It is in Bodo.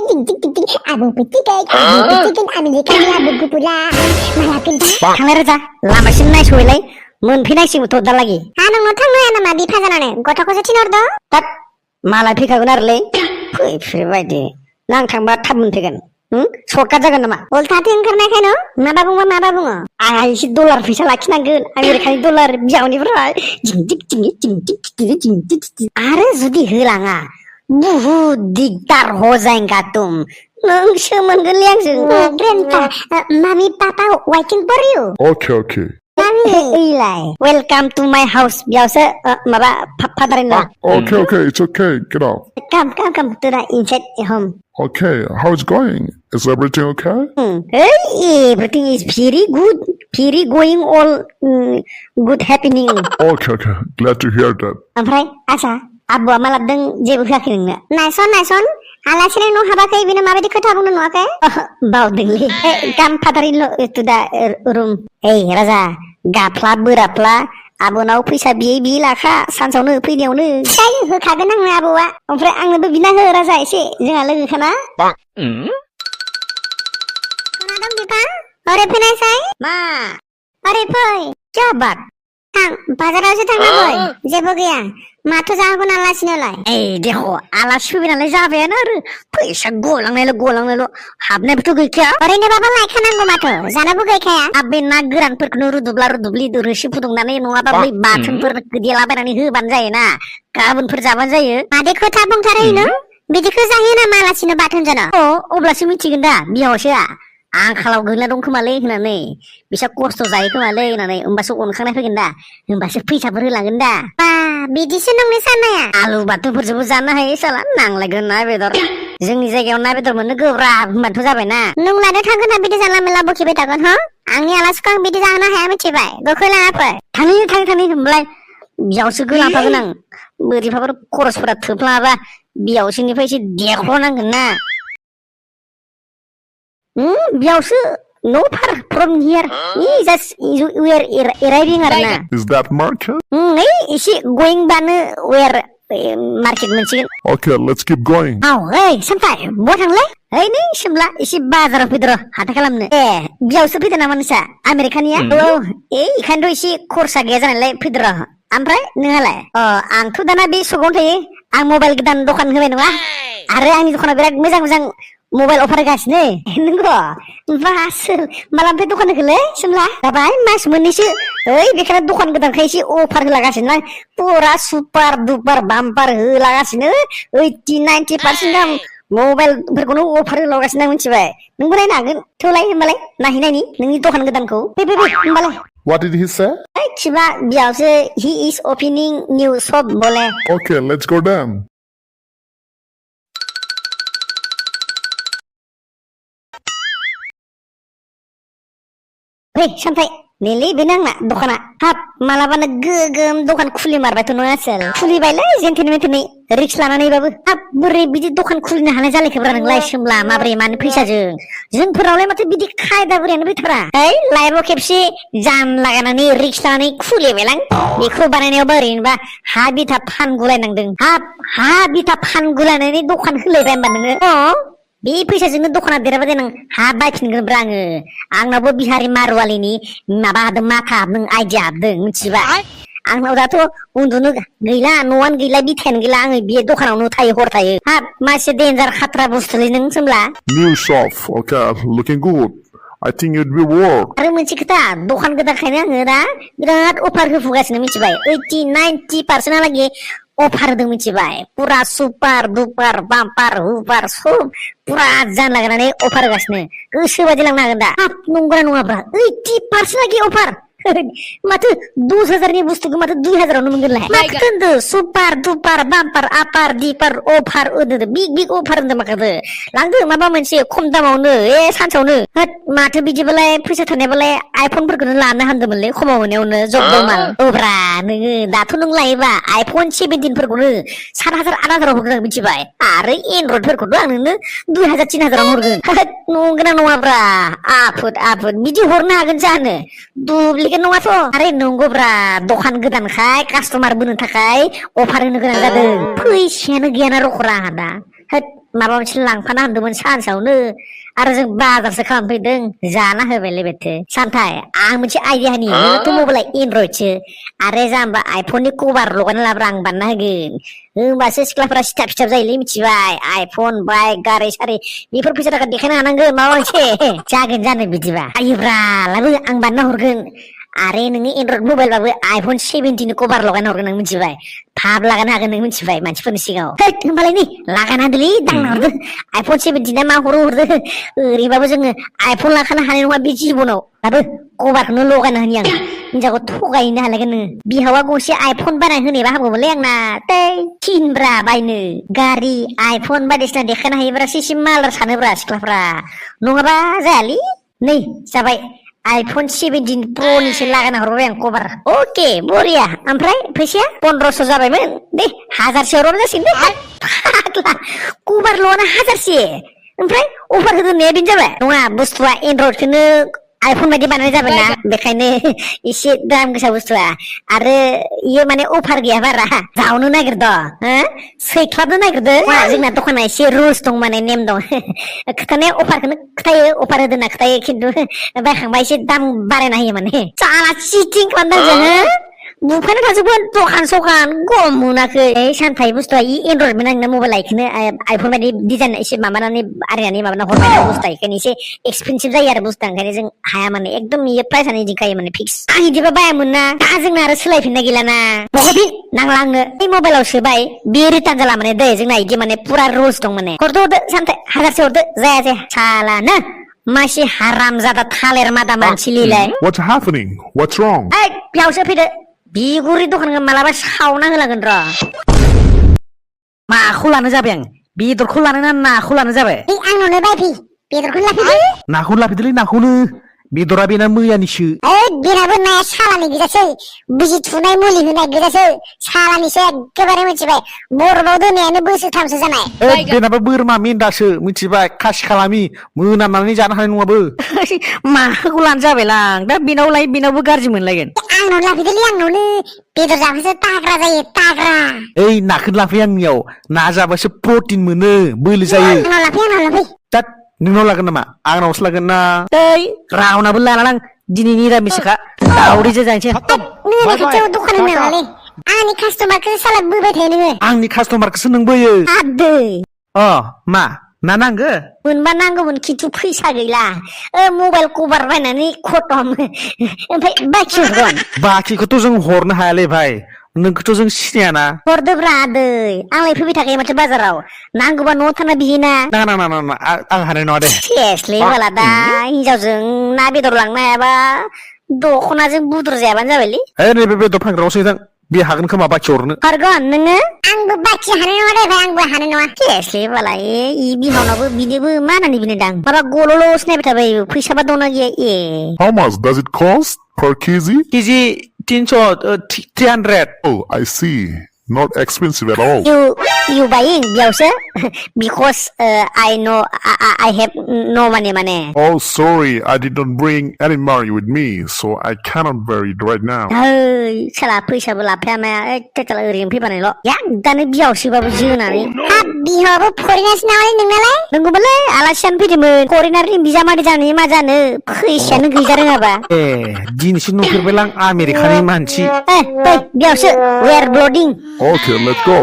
Abu petikai, abu petikan Amerikani abu gupula. Malapin dah. थांलाय रोजा लामासिम नायस'हैलाय मोनफैनांसिगौथ' दालागि नोंनाव थांनो हाया नामा बिफा जानानै गथ'खौसो थिनहरदो तात मालाय फैखागोन आरोलै फैफेरबायदि नां थांबा थाब मोनफैगोन सर्टकाट जागोन नामा उल्थाथो ओंखारनायखायनो माबा बुङो आंहा एसे डलार फैसा लाखिनांगोन आमेरिकानि डलार बियावनिफ्राय आरो जुदि होलाङा बुहुद दिगदार हो जाएगा तुम नोंसो मोनगोनलै आंजों grandpa, mommy, papa waiting for you. Okay. ओइलाय वेलकाम टु माय हाउस बेयावसो माबा father in law Okay, it's okay. Get out. come to the inside home Okay, how's it going? Is everything okay? everything is very good very going all good happening Okay. Glad to hear that. ओमफ्राय आसा आबुआ मा लाबोदों जेबो होआखै नोंनो नायसन आलासिनो न' हाबाखै बिनो माबायदि खोथा बुंनो नुवाखै बावदोंलै काम फादार इन लॉ टु दा रुम ओइ राजा गाफ्ला बोराफ्ला आबनाव फैसा बियै लाखा सानसेयावनो फैनायावनो जायो होखागोन आंनो आबौआ ओमफ्राय आंनोबो बिना हो राजा एसे जोंहा लोगोखाना खोनादों बिफा ओरै फैनायसाय मा ओरै फै क्या बात थां बाजारावसो थांनांगौ जेबो गैया माथो जाहोगोन आलासिनोलाय ओइ देख आलासि फैबाय नालाय जाबायानो आरो फैसा गलांनायल' हाबनायबोथ' गैखाया ओरैनोबाबो लायखानांगौ माथो जानोबो गैखाया बे ना गोरानफोरखौनो रुदुबलि रोसि फुदुंनानै नङाबा बै बाथोनफोर देलाबायनानै होबानो जायोना गाबोनफोर जाबानो जायो मादै खोथा बुंथारो नों बिदिखौ जायो नामा आलासिनो बाथोन जानो अब्लासो मिथिगोन दा बिहावसोआ आंखालाव गोग्लैना दं खोमालै होननानै बिसा खस्थ' जायो खोमालै होननानै होमबासो अनखांनाय फैगोन दा होमबासो फैसाफोर होलांगोन दा बिदिसो नोंनि साननाया आलु बाथोनफोरजोंबो जानो हायो साला नांलायगोन ना बेदर जोंनि जायगायाव ना बेदर मोननो गोब्राब होनबाथ' जाबायना नों लानो थांगोन ना बिदि जानला मेला बोखिबाय थागोन हो आंनि आलासिखौ आं बिदि जाहोनो हाया मिथिबाय गोखै लाना फै थाङै होमबालाय बियावसो गोलांफागोन आं बोरैबाफोर खरसफोरा थोफ्लाङाबा बियावसोनिफ्राय एसे देख्ल'नांगोन ना बियावसो no far from here just we are arriving arena Is that market? एसे going बानो where market मोनसिगोन Okay, let's keep going. सामथाय बहा थांलाय नै सिमला एसे बाजाराव फैदो र' हाथाय खालामनो बियावसो फैदो नामा नोंसा आमेरिकानिया इखायनोथ' एसे खरसा गैया जानायलाय फैदो र' ओमफ्राय नोंहालाय आंथ' दाना बे सकावनो थायो आं मबाइल गोदान दखान होबाय नङा आरो आंनि दखानाव बिराद मोजां मबाइल अफार होगासिनो नंगौ मालानिफ्राय दखान होखोलै सिमला जाबाय मास मोननैसो बेखायनो दखान गोदानखाय एसे अफार होलागासिनो ना पुरा सुपार दुपार बाम्पार होलागासिनो 80-90% गाहाम मबाइलफोरखौनो अफार होलागासिनो आं मिथिबाय नोंबो नायनो हागोन थौलाय होमबालाय नायहैनायनि नोंनि दखान गोदानखौ फै होमबालाय What did he say? खिबा बियावसो he is opening new shop बोले Okay, let's go down. सामथाय नेलै बेनो आंना दखाना हाब मालाबानो गोगोम दखान खुलिमारबायथ' नङा आसोल खुलिबायलै जेनथेनै रिक्स लानानैबाबो हाब बोरै बिदि दखान खुलिनो हानाय जालायखोब्रा नोंलाय सोमला माब्रै मानो फैसाजों जोंफोरावलाय माथो बिदि खायदा बोरैयानो फैथारा लाइफआव खेबसे जान लागायनानै रिक्स लानानै खुलिबायलां बेखौ बानायनायावबो ओरैनोबा हा बिथा फानगुलायनांदों हाब हा बिथा फानगुलायनानै दखान होलायबाय होमबा नोङो बे फैसाजोंनो दखाना देराबा देनां हा बायफिनगोनब्रा आंनावबो बिहारि मारवालिनि माबा हाबदों माथा हाबदों आइडिया हाबदों मिथिबाय आंनाव दाथ' उन्दुनो गैला न'आनो गैला बिथायानो गैला आङो बे दखानावनो थायो हर थायो हाब मासे देन्जार खात्रा बुस्थुलै नों Somla New shop, okay, looking good. I think it'd be worth. आरो मोनसे खोथा दखान गोदानखायनो आङो दा बिराद अफार होफुगासिनो मिथिबाय 80-90% हालागै अफार होदों मिथिबाय पुरा सुपार दुपार बाम्पार हुपार सब पुरा जान लागायनानै अफार होगासिनो गोसो बायदि लांनो हागोन दा हाब नंगौना नङाब्रा 80% लागै अफार माथो 10,000नि बुस्थुखौ माथो 2,000आवनो मोनगोनलाय माथो होनदो सुपार दुपार बाम्पार आपार दिपार अफार होदो बिग अफार होनदो माखादो लांदो माबा मोनसे खम दामावनो सानसेयावनो माथो बिदिबालाय फैसा थानायबालाय आइफनफोरखौनो लानो हान्दोंमोनलै खमाव मोननायावनो जब्द' माल ओब्रा नोङो दाथ' नों लायोबा आइफन 17 फोरखौनो 7,000-8,000 हरगोन मिथिबाय आरो एनड्रइडफोरखौथ' आं नोंनो 2,000-3,000 हरगोन नंगौना नङाब्रा आफोद बिदि हरनो हागोन जानो दुब्लिकेट नङाथ' आरे नंगौब्रा दखान गोदानखाय कास्टमार बोनो थाखाय अफार होनो गोनां जादों फैसायानो गैयाना रखरा आंहा दा होद माबा मोनसे लांफाना होनदोंमोन सानसेयावनो आरो जों बाजारसो खालामफैदों जाना होबायलै बेथो सानथाय आं मोनसे आइडिया होनि नोङोथ' मबाइला एनड्रइडसो आरो जाम्बा आइफननि कभार लगायना लाब्रा आं बानायना होगोन होमबासो सिख्लाफोरा सिथाब सिथाब जायोलै मिथिबाय आइफन बाइक गारि सारि बेफोर फैसा थाखा देखायनो हानांगोन माबा मोनसे जागोन जानो बिदिबा आयोब्रा लाबो आं बानायना हरगोन आरे नोङो एनड्रइड मबाइलबाबो आइफन 17 कभार लगायना हरगोन नों मिथिबाय थाब लागानो हागोन नों मिथिबाय मानसिफोरनि सिगाङाव हैद होमबालाय नै लागाना होदोलै दांना हरदो आइफन 17 मा हरो हरदो ओरैबाबो जोङो आइफन लाखानो हानाय नङा बे जिबनाव दाबो कभारखौनो लगायना होनि आं हिनजावखौ थगायहैनो हालायगोन नोङो बिहावा गंसे आइफन बायना होनायबा हामगौमोनलै आंना दै थिनब्रा बायनो गारि आइफन बायदिसिना देखायनो हायोब्रासो एसे मालदार सानोब्रा सिख्लाफ्रा नङाबा जायालै नै जाबाय आइफन 17 प्र'निसो लागायना हरबाय आं कभार अके बरिया ओमफ्राय फैसाया 1500 जाबायमोन दे 1000 हरबानो जासिगोन दे फाग्ला कभार ल'ना 1000 ओमफ्राय अफार होदोंनाया बेनो जाबाय नङा बुस्थुआ एनड्रइडखौनो आइफन बायदि बानायनाय जाबाय ना बेखायनो एसे दाम गोसा बुस्थुआ आरो इयो माने अफार गैया बारा जावनो नागिरदो सैख्लाबनो नागिरदो जोंना दखाना एसे रुल्स दं माने नेम दं खोथानाया अफारखौनो खोथायो अफार होदों ना खोथायो खिन्थु बायखांबा एसे दाम बारायना होयो माने साला चिटिं खालामदों जोङो बुफायना थाजोबगोन दखान सखान गम मोनाखै सानथाय बुस्थुआ इ एनड्रइड मोन आंना मबाइल इखौनो आइफन बायदि डिजाइन एसे माबानानै आरिनानै माबाना हरबाय ना बुस्थुआ इखायनो एसे एक्सपेनसिभ जायो आरो बुस्थुआ ओंखायनो जों हाया माने एकदम इयो प्राइसानो इदिखायो माने फिक्स आं इदिबा बायामोन ना दा जोंना आरो सोलायफिनना गैलाना बहफिन नांला आंनो बे मबाइलाव सोबाय बे रिटार्न जाला माने दै जोंना इदि माने पुरा रुल्स दं माने हरदो सानथाय 1000 हरदो जाया जाया सालानो मासि हाराम जादा थालेर मादा मानसिलिलाय What's happening? What's wrong? ओइ बेयावसो फैदो बिगुरि दखानखौ मालाबा सावना होलांगोन र' माखौ लानो जाबाय आं बेदरखौ लानो ना नाखौ लानो जाबाय आंनावनो बायफै बेदरखौनो लाफैदो नाखौनो लाफैदोलै नाखौनो बेदरा बेना मैयानिसो बेनाबो नाया सालानि गोजासै बिजि थुनाय मुलि होनाय गोजासै सालानिसो एखेबारे मिथिबाय बरफआव दोननायानो बोसोरथामसो जानाय बेनाबो बोरमा मेन्दासो मिथिबाय खासि खालामि मोनामनानै जानो हानाय नङाबो माखौ लानो जाबायलां दा बेनाव लाय बेनावबो गाज्रि मोनलायगोन आंनाव लाफैदोलै आंनावनो बेदर जाबासो ताग्रा जायो ताग्रा ओइ नाखौनो लाफै आंनियाव ना जाबासो प्रटिन मोनो बोलो जायो आंनाव लाफै दा नोंनाव लागोन नामा आंनावसो लागोन ना ओइ रावनाबो लानां दिनै निरामिसखा दावदैजों जानोसै नोंनि खाथियाव दखान होनो नालाय आंनि कास्टमारखौ साला बोबाय थायो नोङो आंनि कास्टमारखौसो नों बोयो आदै मा ना नांगो मोनबा नांगौमोन खिन्थु फैसा गैला मबाइल कभार बायनानै खतम ओमफ्राय बाखि हरगोन बाखिखौथ' जों हरनो हायालै भाइ नोंखौथ' जों सिनायाना हरदोब्रा आदै आंलाय फैबाय थाखायो माथो बाजाराव नांगौबा न'आव थाना बिहैना ना आं हानाय नङा दे सेसलै बाला दा हिनजावजों ना बेदर लांनो हायाबा दख'नाजों बुद्रु जायाबानो जाबायलै नैबे बेदर फानग्रायावसो थां बे हागोन खोमा बाखि हरनो हरगोन नोङो आंबो बाखि हानाय नङा दे भाइ आंबो हानाय नङा सेसलै बाला इ बिहावनाबो बिनोबो मा होननानै बिनो दां माबा गल'ल' सिनायबाय थाबाय फैसाबा दंना गैया How much does it cost per kg? KG 300 Oh, I see. Not expensive at all. You buying biawse because I know I have no money mane. Oh, sorry. I did not bring any money with me, so I cannot buy it right now. Sala फैसाबो लाफाया माया तेतला ओरैनो फैबानायल' या दानो बियावसोबाबो जोनानै बिहावबो फरेनार्स नालाय नोंनालाय नंगौमोनलै आलासियानो फैदोंमोन फरेनारनि बिजामादै जानो मा जानो फैसायानो गैजा रोङाबा दिनैसो नुफेरबायलां आमेरिकानि मानसि बियावसो we are blooding Okay, let's go.